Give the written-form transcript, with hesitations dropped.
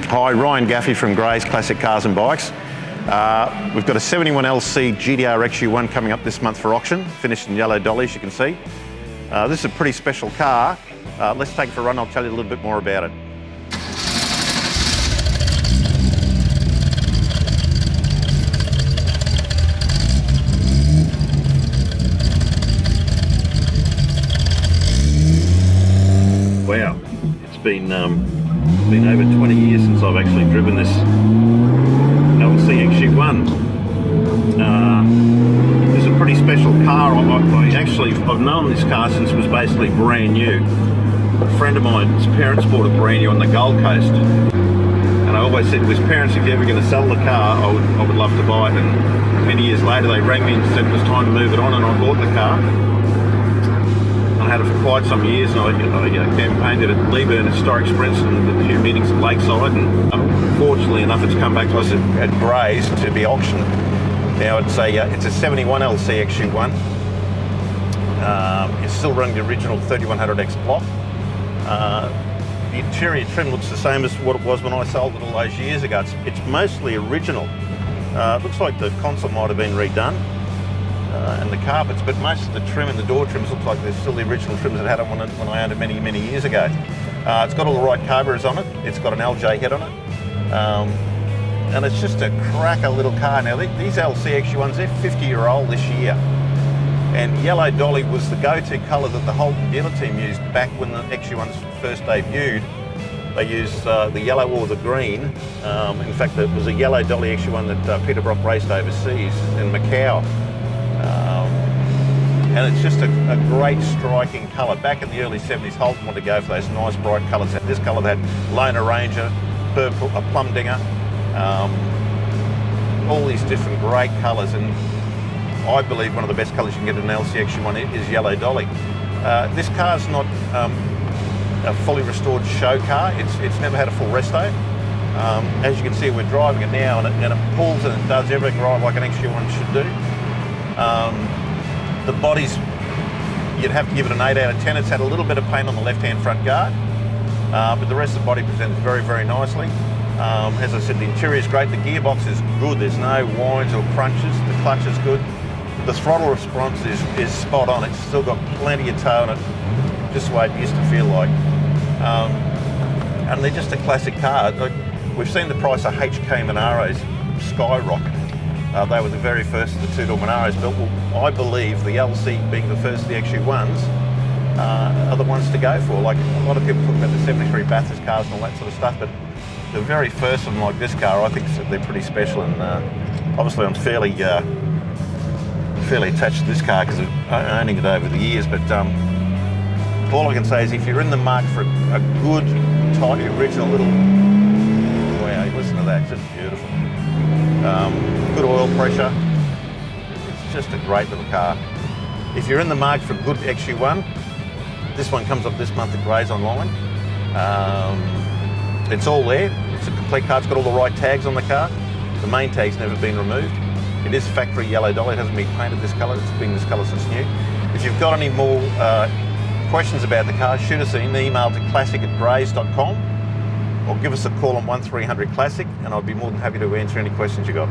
Hi, Ryan Gaffey from Gray's Classic Cars and Bikes. We've got a 71LC GTR XU-1 coming up this month for auction, finished in yellow dolly, as you can see. This is a pretty special car. Let's take it for a run, I'll tell you a little bit more about it. Wow, it's been over 20 years since I've actually driven this LC XU-1. This is a pretty special car. I've known this car since it was basically brand new. A friend of mine's parents bought it brand new on the Gold Coast, and I always said to his parents, if you're ever going to sell the car, I would love to buy it. And many years later they rang me and said it was time to move it on, and I bought the car. I had it for quite some years, and I campaigned it at Brisbane Historic Sprints and a few meetings at Lakeside, and fortunately enough it's come back to us at Gray's to be auctioned. Now it's a 71LC XU-1. It's still running the original 3100X block. The interior trim looks the same as what it was when I sold it all those years ago. It's mostly original. It looks like the console might have been redone. And the carpets, but most of the trim and the door trims look like they're still the original trims that I had on when I owned it many, many years ago. It's got all the right cobras on it. It's got an LJ head on it. And it's just a cracker little car. Now these LC XU-1s, they're 50-year-old this year. And yellow dolly was the go-to colour that the Holden dealer team used back when the XU-1s first debuted. They used the yellow or the green. In fact, it was a yellow dolly XU-1 that Peter Brock raced overseas in Macau. And it's just a great striking colour. Back in the early 70s, Holden wanted to go for those nice bright colours. This colour they had Loner Ranger, purple, a plum dinger, all these different great colours. And I believe one of the best colours you can get in an LC XU-1 is yellow dolly. This car's not a fully restored show car. It's never had a full resto. As you can see, we're driving it now, and it pulls and it does everything right like an XU-1 should do. The body's, you'd have to give it an 8 out of 10. It's had a little bit of paint on the left-hand front guard, but the rest of the body presents very, very nicely. As I said, the interior is great. The gearbox is good. There's no whines or crunches. The clutch is good. The throttle response is spot on. It's still got plenty of toe in it, just the way it used to feel like. And they're just a classic car. We've seen the price of HK Monaros skyrocket. They were the very first of the two-door Monaros built. Well, I believe the LC, being the first of the XU-1s, are the ones to go for. Like a lot of people talk about the 73 Bathurst cars and all that sort of stuff, but the very first one like this car, I think they're pretty special. And obviously I'm fairly attached to this car because of owning it over the years. But all I can say is if you're in the market for a good, tight, original little, wow, listen to that, it's just beautiful. Good oil pressure. It's just a great little car. If you're in the market for a good XU-1, this one comes up this month at Gray's online. It's all there. It's a complete car. It's got all the right tags on the car. The main tag's never been removed. It is factory yellow dolly. It hasn't been painted this colour. It's been this colour since new. If you've got any more questions about the car, shoot us an email to classic@grays.com or give us a call on 1300 Classic, and I'd be more than happy to answer any questions you got.